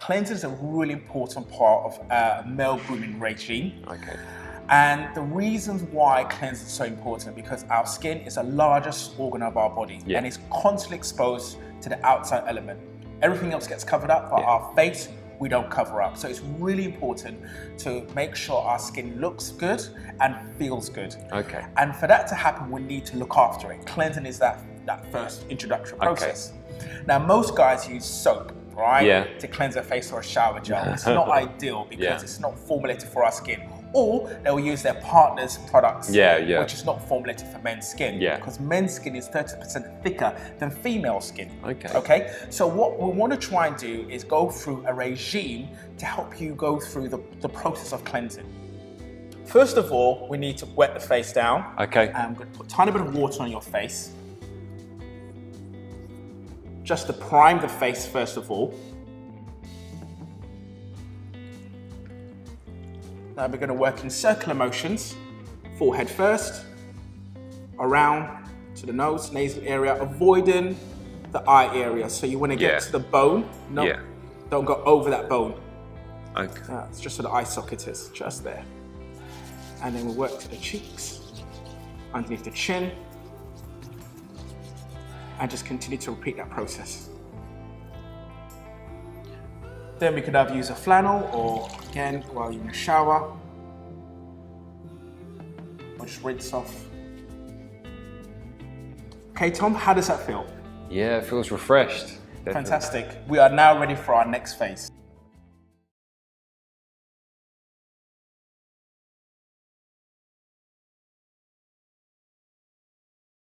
Cleansing is a really important part of a male grooming regime. Okay. And the reasons why cleansing is so important because our skin is the largest organ of our body and it's constantly exposed to the outside element. Everything else gets covered up, but our face, we don't cover up. So it's really important to make sure our skin looks good and feels good. Okay. And for that to happen, we need to look after it. Cleansing is that first introductory process. Now, most guys use soap, right? Yeah. To cleanse their face or a shower gel. It's not ideal because it's not formulated for our skin. Or they'll use their partner's products, which is not formulated for men's skin. Because men's skin is 30% thicker than female skin. Okay. So what we want to try and do is go through a regime to help you go through the process of cleansing. First of all, we need to wet the face down. Okay. I'm going to put a tiny bit of water on your face. Just to prime the face first of all. Now we're going to work in circular motions. Forehead first, around to the nose, nasal area, avoiding the eye area. So you want to get to the bone. No, don't go over that bone. Okay. It's just where the eye socket is, just there. And then we'll work to the cheeks, underneath the chin, and just continue to repeat that process. Then we could either use a flannel or, again, while you're in the shower, or just rinse off. Okay, Tom, how does that feel? Yeah, it feels refreshed. Definitely. Fantastic. We are now ready for our next phase.